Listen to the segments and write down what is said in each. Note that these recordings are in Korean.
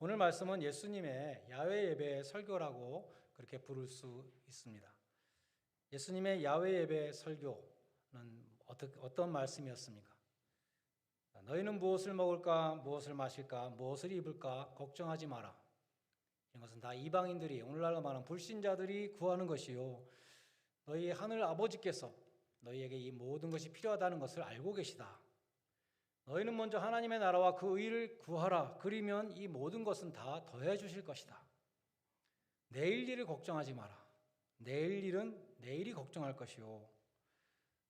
오늘 말씀은 예수님의 야외 예배 설교라고 그렇게 부를 수 있습니다. 예수님의 야외 예배 설교는 어떤 말씀이었습니까? 너희는 무엇을 먹을까, 무엇을 마실까, 무엇을 입을까 걱정하지 마라. 이것은 다 이방인들이, 오늘날로 말하는 불신자들이 구하는 것이요, 너희 하늘 아버지께서 너희에게 이 모든 것이 필요하다는 것을 알고 계시다. 너희는 먼저 하나님의 나라와 그 의를 구하라. 그리면 이 모든 것은 다 더해 주실 것이다. 내일 일을 걱정하지 마라. 내일 일은 내일이 걱정할 것이요,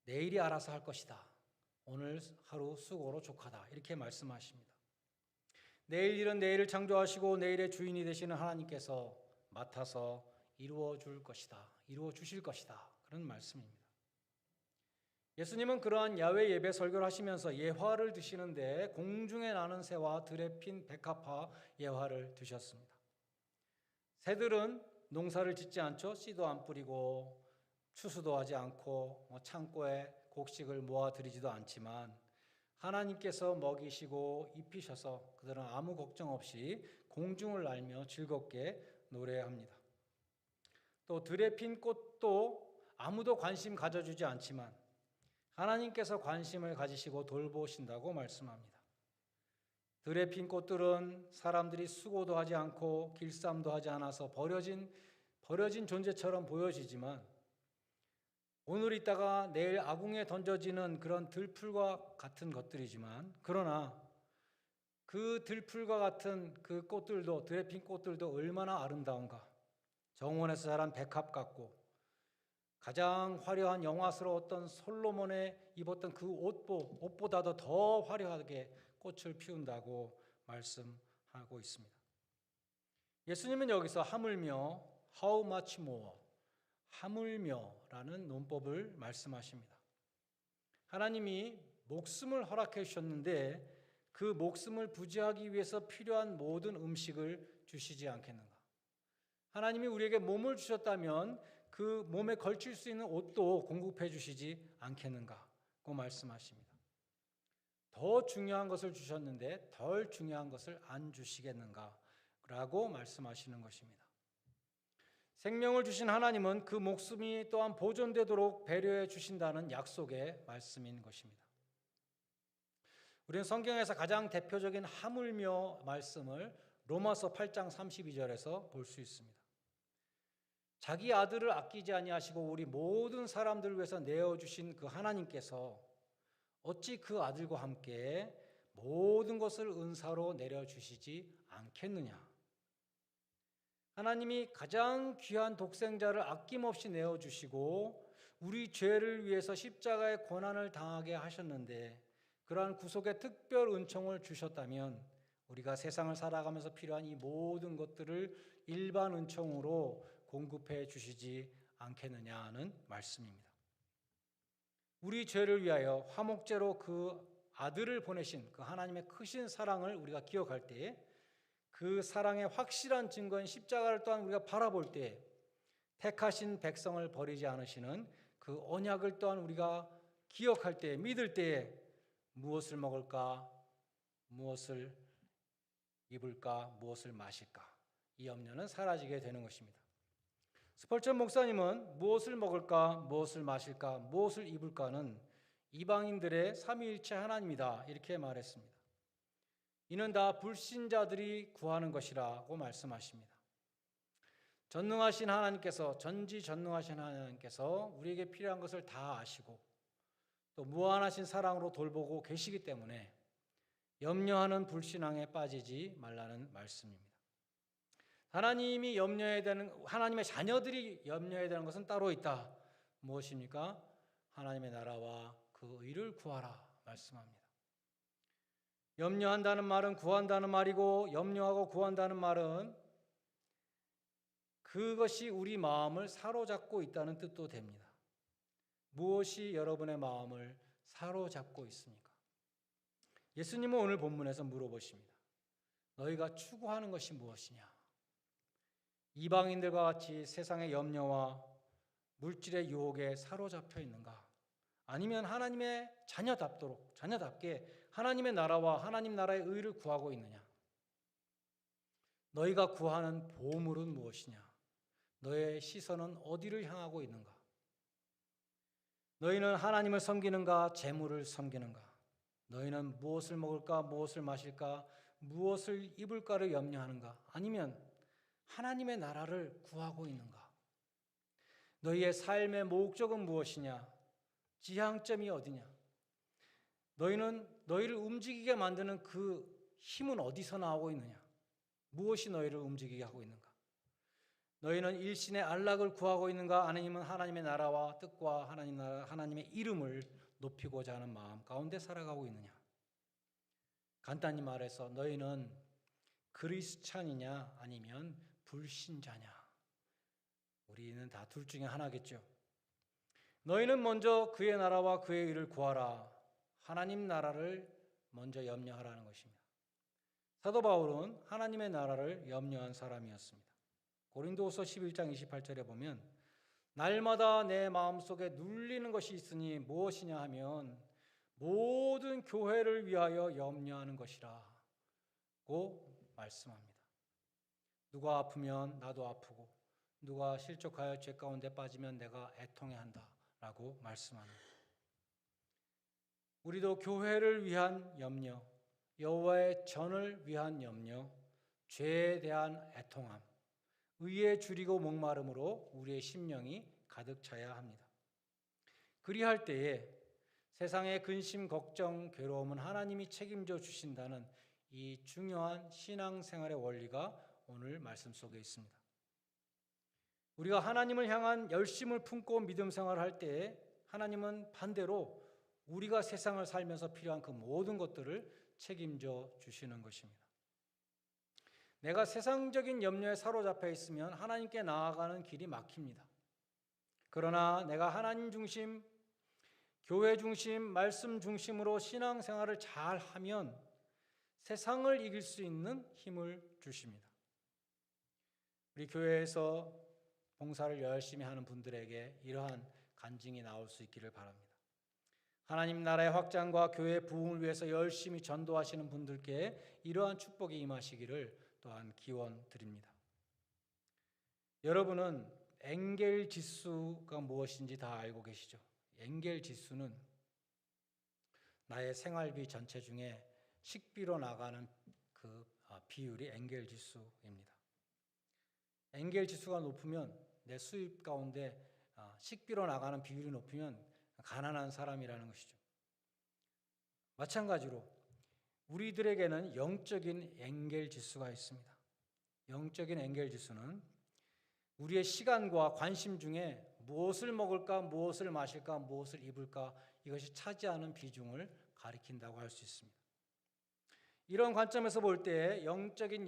내일이 알아서 할 것이다. 오늘 하루 수고로 족하다. 이렇게 말씀하십니다. 내일 일은 내일을 창조하시고 내일의 주인이 되시는 하나님께서 맡아서 이루어 줄 것이다. 이루어 주실 것이다. 그런 말씀입니다. 예수님은 그러한 야외 예배 설교를 하시면서 예화를 드시는데 공중에 나는 새와 들에 핀 백합화 예화를 드셨습니다. 새들은 농사를 짓지 않죠. 씨도 안 뿌리고 추수도 하지 않고 창고에 곡식을 모아들이지도 않지만 하나님께서 먹이시고 입히셔서 그들은 아무 걱정 없이 공중을 날며 즐겁게 노래합니다. 또 들에 핀 꽃도 아무도 관심 가져주지 않지만 하나님께서 관심을 가지시고 돌보신다고 말씀합니다. 들에 핀 꽃들은 사람들이 수고도 하지 않고 길쌈도 하지 않아서 버려진 존재처럼 보여지지만 오늘 있다가 내일 아궁에 던져지는 그런 들풀과 같은 것들이지만, 그러나 그 들풀과 같은 그 꽃들도, 들에 핀 꽃들도 얼마나 아름다운가. 정원에서 자란 백합 같고 가장 화려한 영화스러웠던 솔로몬의 입었던 그 옷보다도 더 화려하게 꽃을 피운다고 말씀하고 있습니다. 예수님은 여기서 하물며 how much more, 하물며라는 논법을 말씀하십니다. 하나님이 목숨을 허락해 주셨는데 그 목숨을 부지하기 위해서 필요한 모든 음식을 주시지 않겠는가? 하나님이 우리에게 몸을 주셨다면 그 몸에 걸칠 수 있는 옷도 공급해 주시지 않겠는가고 말씀하십니다. 더 중요한 것을 주셨는데 덜 중요한 것을 안 주시겠는가라고 말씀하시는 것입니다. 생명을 주신 하나님은 그 목숨이 또한 보존되도록 배려해 주신다는 약속의 말씀인 것입니다. 우리는 성경에서 가장 대표적인 하물며 말씀을 로마서 8장 32절에서 볼 수 있습니다. 자기 아들을 아끼지 아니하시고 우리 모든 사람들을 위해서 내어주신 그 하나님께서 어찌 그 아들과 함께 모든 것을 은사로 내려주시지 않겠느냐. 하나님이 가장 귀한 독생자를 아낌없이 내어주시고 우리 죄를 위해서 십자가의 고난을 당하게 하셨는데, 그러한 구속의 특별 은총을 주셨다면 우리가 세상을 살아가면서 필요한 이 모든 것들을 일반 은총으로 공급해 주시지 않겠느냐는 말씀입니다. 우리 죄를 위하여 화목제로 그 아들을 보내신 그 하나님의 크신 사랑을 우리가 기억할 때, 그 사랑의 확실한 증거인 십자가를 또한 우리가 바라볼 때, 택하신 백성을 버리지 않으시는 그 언약을 또한 우리가 기억할 때, 믿을 때에 무엇을 먹을까, 무엇을 입을까, 무엇을 마실까, 이 염려는 사라지게 되는 것입니다. 스펄전 목사님은 무엇을 먹을까, 무엇을 마실까, 무엇을 입을까는 이방인들의 삼위일체 하나님이다 이렇게 말했습니다. 이는 다 불신자들이 구하는 것이라고 말씀하십니다. 전능하신 하나님께서, 전지전능하신 하나님께서 우리에게 필요한 것을 다 아시고 또 무한하신 사랑으로 돌보고 계시기 때문에 염려하는 불신앙에 빠지지 말라는 말씀입니다. 하나님이 염려해야 되는, 하나님의 자녀들이 염려해야 되는 것은 따로 있다. 무엇입니까? 하나님의 나라와 그 의를 구하라 말씀합니다. 염려한다는 말은 구한다는 말이고, 염려하고 구한다는 말은 그것이 우리 마음을 사로잡고 있다는 뜻도 됩니다. 무엇이 여러분의 마음을 사로잡고 있습니까? 예수님은 오늘 본문에서 물어보십니다. 너희가 추구하는 것이 무엇이냐? 이방인들과 같이 세상의 염려와 물질의 유혹에 사로잡혀 있는가? 아니면 하나님의 자녀답게 하나님의 나라와 하나님 나라의 의를 구하고 있느냐? 너희가 구하는 보물은 무엇이냐? 너의 시선은 어디를 향하고 있는가? 너희는 하나님을 섬기는가? 재물을 섬기는가? 너희는 무엇을 먹을까? 무엇을 마실까? 무엇을 입을까를 염려하는가? 아니면 하나님의 나라를 구하고 있는가? 너희의 삶의 목적은 무엇이냐? 지향점이 어디냐? 너희를 움직이게 만드는 그 힘은 어디서 나오고 있느냐? 무엇이 너희를 움직이게 하고 있는가? 너희는 일신의 안락을 구하고 있는가? 아니면 하나님의 나라와 뜻과 하나님의 이름을 높이고자 하는 마음 가운데 살아가고 있느냐? 간단히 말해서 너희는 그리스찬이냐 아니면 불신자냐? 우리는 다 둘 중에 하나겠죠. 너희는 먼저 그의 나라와 그의 의를 구하라. 하나님 나라를 먼저 염려하라는 것입니다. 사도 바울은 하나님의 나라를 염려한 사람이었습니다. 고린도후서 11장 28절에 보면 날마다 내 마음속에 눌리는 것이 있으니 무엇이냐 하면 모든 교회를 위하여 염려하는 것이라고 말씀합니다. 누가 아프면 나도 아프고 누가 실족하여 죄 가운데 빠지면 내가 애통해야 한다라고 말씀합니다. 우리도 교회를 위한 염려, 여호와의 전을 위한 염려, 죄에 대한 애통함, 의에 줄이고 목마름으로 우리의 심령이 가득 차야 합니다. 그리할 때에 세상의 근심, 걱정, 괴로움은 하나님이 책임져 주신다는 이 중요한 신앙생활의 원리가 오늘 말씀 속에 있습니다. 우리가 하나님을 향한 열심을 품고 믿음 생활을 할 때에 하나님은 반대로 우리가 세상을 살면서 필요한 그 모든 것들을 책임져 주시는 것입니다. 내가 세상적인 염려에 사로잡혀 있으면 하나님께 나아가는 길이 막힙니다. 그러나 내가 하나님 중심, 교회 중심, 말씀 중심으로 신앙생활을 잘 하면 세상을 이길 수 있는 힘을 주십니다. 우리 교회에서 봉사를 열심히 하는 분들에게 이러한 간증이 나올 수 있기를 바랍니다. 하나님 나라의 확장과 교회 부흥을 위해서 열심히 전도하시는 분들께 이러한 축복이 임하시기를 또한 기원드립니다. 여러분은 엥겔 지수가 무엇인지 다 알고 계시죠? 엥겔 지수는 나의 생활비 전체 중에 식비로 나가는 그 비율이 엥겔 지수입니다. 엥겔 지수가 높으면 내 수입 가운데 식비로 나가는 비율이 높으면 가난한 사람이라는 것이죠. 마찬가지로 우리들에게는 영적인 엥겔 지수가 있습니다. 영적인 엥겔 지수는 우리의 시간과 관심 중에 무엇을 먹을까, 무엇을 마실까, 무엇을 입을까 이것이 차지하는 비중을 가리킨다고 할 수 있습니다. 이런 관점에서 볼 때 영적인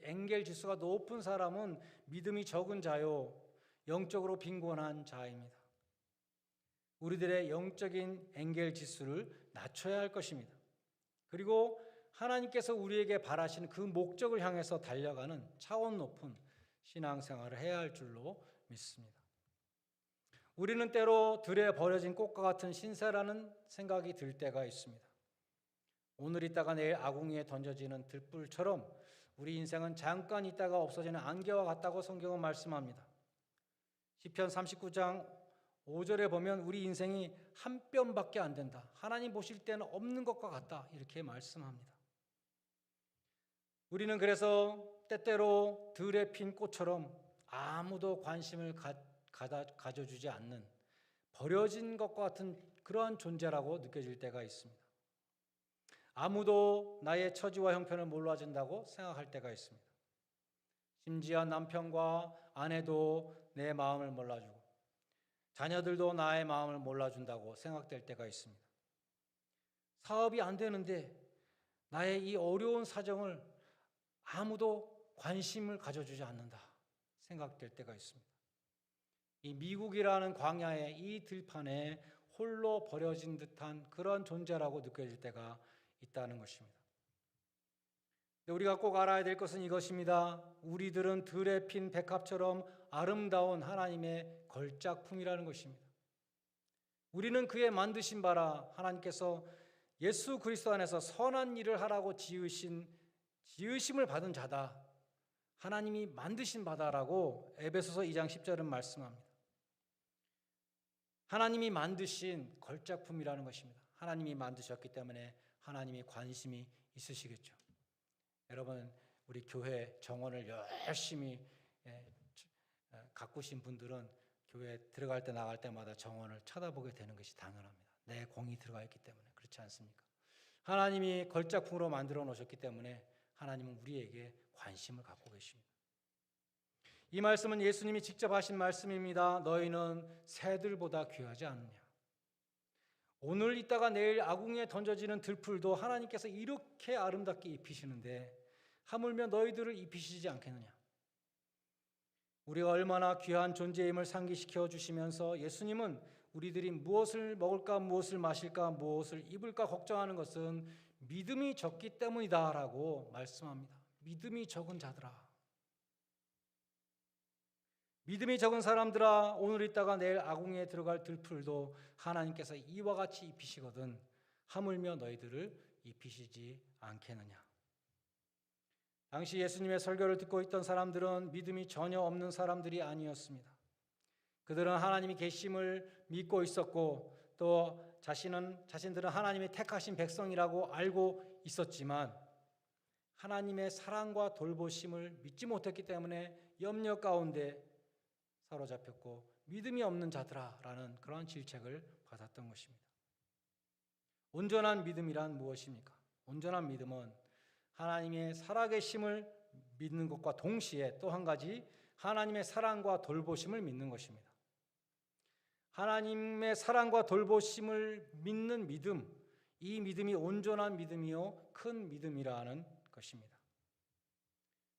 엥겔 지수가 높은 사람은 믿음이 적은 자요, 영적으로 빈곤한 자입니다. 우리들의 영적인 엥겔 지수를 낮춰야 할 것입니다. 그리고 하나님께서 우리에게 바라시는 그 목적을 향해서 달려가는 차원 높은 신앙생활을 해야 할 줄로 믿습니다. 우리는 때로 들에 버려진 꽃과 같은 신세라는 생각이 들 때가 있습니다. 오늘 있다가 내일 아궁이에 던져지는 들불처럼 우리 인생은 잠깐 있다가 없어지는 안개와 같다고 성경은 말씀합니다. 시편 39장 5절에 보면 우리 인생이 한 뼘밖에 안 된다. 하나님 보실 때는 없는 것과 같다. 이렇게 말씀합니다. 우리는 그래서 때때로 들에 핀 꽃처럼 아무도 관심을 가져주지 않는 버려진 것과 같은 그러한 존재라고 느껴질 때가 있습니다. 아무도 나의 처지와 형편을 몰라준다고 생각할 때가 있습니다. 심지어 남편과 아내도 내 마음을 몰라주고 자녀들도 나의 마음을 몰라준다고 생각될 때가 있습니다. 사업이 안 되는데 나의 이 어려운 사정을 아무도 관심을 가져주지 않는다 생각될 때가 있습니다. 이 미국이라는 광야의 이 들판에 홀로 버려진 듯한 그런 존재라고 느껴질 때가 있다는 것입니다. 우리가 꼭 알아야 될 것은 이것입니다. 우리들은 들에 핀 백합처럼 아름다운 하나님의 걸작품이라는 것입니다. 우리는 그의 만드신 바라 하나님께서 예수 그리스도 안에서 선한 일을 하라고 지으심을 받은 자다. 하나님이 만드신 바다라고 에베소서 2장 10절은 말씀합니다. 하나님이 만드신 걸작품이라는 것입니다. 하나님이 만드셨기 때문에 하나님이 관심이 있으시겠죠. 여러분, 우리 교회 정원을 열심히 가꾸신 분들은 교회 들어갈 때 나갈 때마다 정원을 쳐다보게 되는 것이 당연합니다. 내 공이 들어가 있기 때문에. 그렇지 않습니까? 하나님이 걸작품으로 만들어 놓으셨기 때문에 하나님은 우리에게 관심을 갖고 계십니다. 이 말씀은 예수님이 직접 하신 말씀입니다. 너희는 새들보다 귀하지 않느냐. 오늘 있다가 내일 아궁이에 던져지는 들풀도 하나님께서 이렇게 아름답게 입히시는데 하물며 너희들을 입히시지 않겠느냐. 우리가 얼마나 귀한 존재임을 상기시켜 주시면서 예수님은 우리들이 무엇을 먹을까, 무엇을 마실까, 무엇을 입을까 걱정하는 것은 믿음이 적기 때문이다라고 말씀합니다. 믿음이 적은 자들아. 믿음이 적은 사람들아, 오늘 있다가 내일 아궁이에 들어갈 들풀도 하나님께서 이와 같이 입히시거든 하물며 너희들을 입히시지 않겠느냐. 당시 예수님의 설교를 듣고 있던 사람들은 믿음이 전혀 없는 사람들이 아니었습니다. 그들은 하나님이 계심을 믿고 있었고 또 자신들은 하나님의 택하신 백성이라고 알고 있었지만 하나님의 사랑과 돌보심을 믿지 못했기 때문에 염려 가운데 사로잡혔고 믿음이 없는 자들아라는 그런 질책을 받았던 것입니다. 온전한 믿음이란 무엇입니까? 온전한 믿음은 하나님의 살아계심을 믿는 것과 동시에 또 한 가지 하나님의 사랑과 돌보심을 믿는 것입니다. 하나님의 사랑과 돌보심을 믿는 믿음, 이 믿음이 온전한 믿음이요 큰 믿음이라는 것입니다.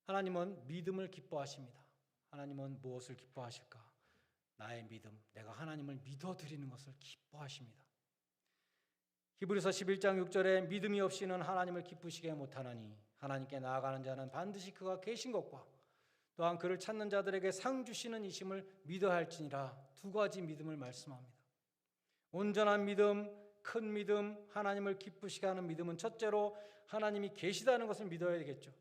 하나님은 믿음을 기뻐하십니다. 하나님은 무엇을 기뻐하실까? 나의 믿음, 내가 하나님을 믿어드리는 것을 기뻐하십니다. 히브리서 11장 6절에 믿음이 없이는 하나님을 기쁘시게 못하나니 하나님께 나아가는 자는 반드시 그가 계신 것과 또한 그를 찾는 자들에게 상 주시는 이심을 믿어야 할지니라. 두 가지 믿음을 말씀합니다. 온전한 믿음, 큰 믿음, 하나님을 기쁘시게 하는 믿음은 첫째로 하나님이 계시다는 것을 믿어야 되겠죠.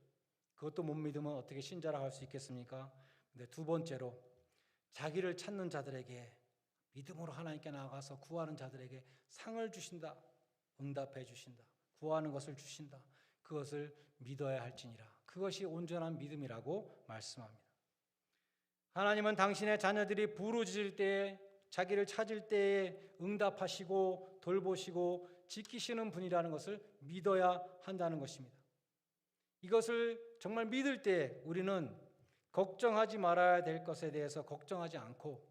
그것도 못 믿으면 어떻게 신자라 할 수 있겠습니까? 근데 두 번째로 자기를 찾는 자들에게 믿음으로 하나님께 나아가서 구하는 자들에게 상을 주신다. 응답해 주신다. 구하는 것을 주신다. 그것을 믿어야 할지니라. 그것이 온전한 믿음이라고 말씀합니다. 하나님은 당신의 자녀들이 부르짖을 때에 자기를 찾을 때에 응답하시고 돌보시고 지키시는 분이라는 것을 믿어야 한다는 것입니다. 이것을 정말 믿을 때 우리는 걱정하지 말아야 될 것에 대해서 걱정하지 않고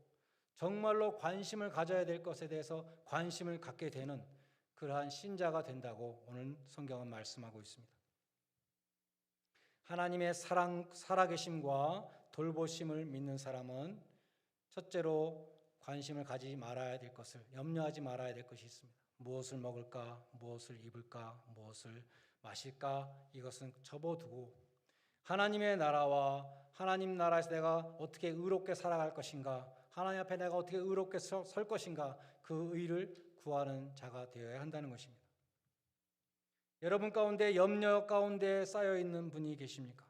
정말로 관심을 가져야 될 것에 대해서 관심을 갖게 되는 그러한 신자가 된다고 오늘 성경은 말씀하고 있습니다. 하나님의 살아계심과 돌보심을 믿는 사람은 첫째로 관심을 가지지 말아야 될 것을, 염려하지 말아야 될 것이 있습니다. 무엇을 먹을까, 무엇을 입을까, 무엇을 마실까, 이것은 접어두고 하나님의 나라와 하나님 나라에서 내가 어떻게 의롭게 살아갈 것인가, 하나님 앞에 내가 어떻게 의롭게 설 것인가, 그 의를 구하는 자가 되어야 한다는 것입니다. 여러분 가운데 염려 가운데 쌓여 있는 분이 계십니까?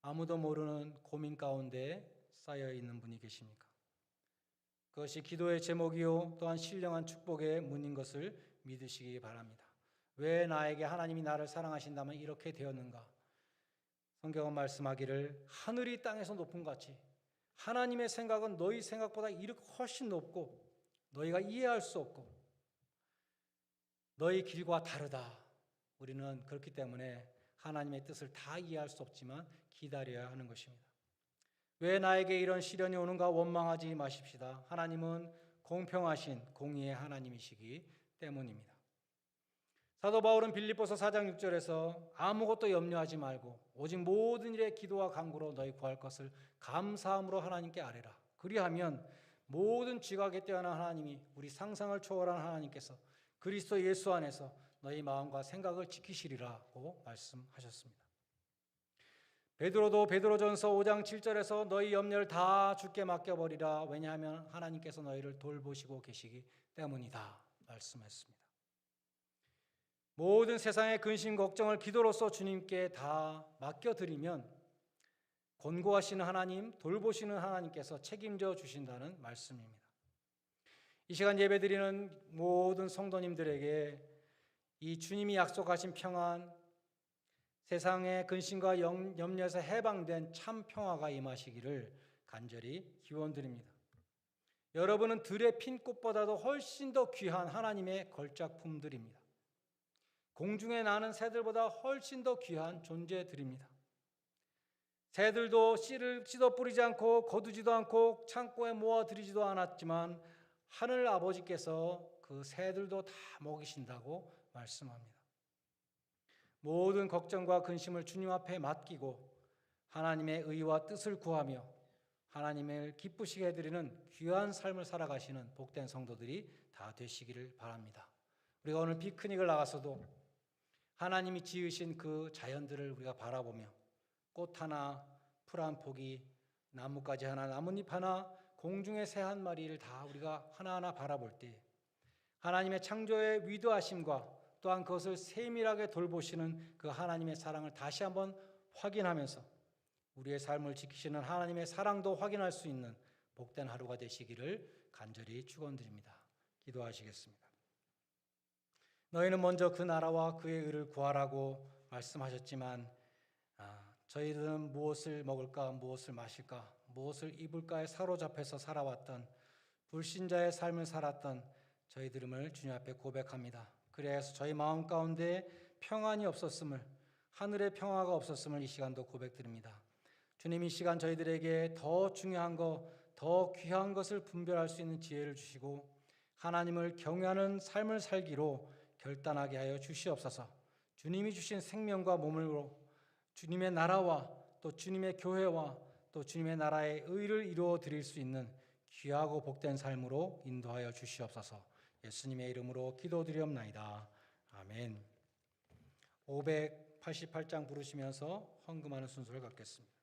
아무도 모르는 고민 가운데 쌓여 있는 분이 계십니까? 그것이 기도의 제목이요 또한 신령한 축복의 문인 것을 믿으시기 바랍니다. 왜 나에게 하나님이 나를 사랑하신다면 이렇게 되었는가? 성경은 말씀하기를 하늘이 땅에서 높은 것 같이 하나님의 생각은 너희 생각보다 이렇게 훨씬 높고 너희가 이해할 수 없고 너희 길과 다르다. 우리는 그렇기 때문에 하나님의 뜻을 다 이해할 수 없지만 기다려야 하는 것입니다. 왜 나에게 이런 시련이 오는가 원망하지 마십시다. 하나님은 공평하신 공의의 하나님이시기 때문입니다. 사도 바울은 빌립보서 4장 6절에서 아무것도 염려하지 말고 오직 모든 일에 기도와 간구로 너희 구할 것을 감사함으로 하나님께 아뢰라. 그리하면 모든 지각에 뛰어난 하나님이 우리 상상을 초월한 하나님께서 그리스도 예수 안에서 너희 마음과 생각을 지키시리라고 말씀하셨습니다. 베드로도 베드로전서 5장 7절에서 너희 염려를 다 주께 맡겨버리라. 왜냐하면 하나님께서 너희를 돌보시고 계시기 때문이다 말씀했습니다. 모든 세상의 근심 걱정을 기도로서 주님께 다 맡겨드리면 권고하시는 하나님, 돌보시는 하나님께서 책임져 주신다는 말씀입니다. 이 시간 예배드리는 모든 성도님들에게 이 주님이 약속하신 평안, 세상의 근심과 염려에서 해방된 참 평화가 임하시기를 간절히 기원드립니다. 여러분은 들의 핀 꽃보다도 훨씬 더 귀한 하나님의 걸작품들입니다. 공중에 나는 새들보다 훨씬 더 귀한 존재들입니다. 새들도 씨를 씻어 뿌리지 않고 거두지도 않고 창고에 모아 들이지도 않았지만 하늘 아버지께서 그 새들도 다 먹이신다고 말씀합니다. 모든 걱정과 근심을 주님 앞에 맡기고 하나님의 의와 뜻을 구하며 하나님을 기쁘시게 해드리는 귀한 삶을 살아가시는 복된 성도들이 다 되시기를 바랍니다. 우리가 오늘 피크닉을 나가서도 하나님이 지으신 그 자연들을 우리가 바라보며 꽃 하나, 풀 한 포기, 나뭇가지 하나, 나뭇잎 하나, 공중의 새 한 마리를 다 우리가 하나하나 바라볼 때 하나님의 창조의 위대하심과 또한 그것을 세밀하게 돌보시는 그 하나님의 사랑을 다시 한번 확인하면서 우리의 삶을 지키시는 하나님의 사랑도 확인할 수 있는 복된 하루가 되시기를 간절히 축원드립니다. 기도하시겠습니다. 너희는 먼저 그 나라와 그의 의를 구하라고 말씀하셨지만 저희들은 무엇을 먹을까, 무엇을 마실까, 무엇을 입을까에 사로잡혀서 살아왔던 불신자의 삶을 살았던 저희들임을 주님 앞에 고백합니다. 그래서 저희 마음 가운데 평안이 없었음을, 하늘의 평화가 없었음을 이 시간도 고백드립니다. 주님, 이 시간 저희들에게 더 중요한 것, 더 귀한 것을 분별할 수 있는 지혜를 주시고 하나님을 경외하는 삶을 살기로 결단하게 하여 주시옵소서. 주님이 주신 생명과 몸으로 주님의 나라와 또 주님의 교회와 또 주님의 나라의 의를 이루어 드릴 수 있는 귀하고 복된 삶으로 인도하여 주시옵소서. 예수님의 이름으로 기도드리옵나이다. 아멘. 588장 부르시면서 헌금하는 순서를 갖겠습니다.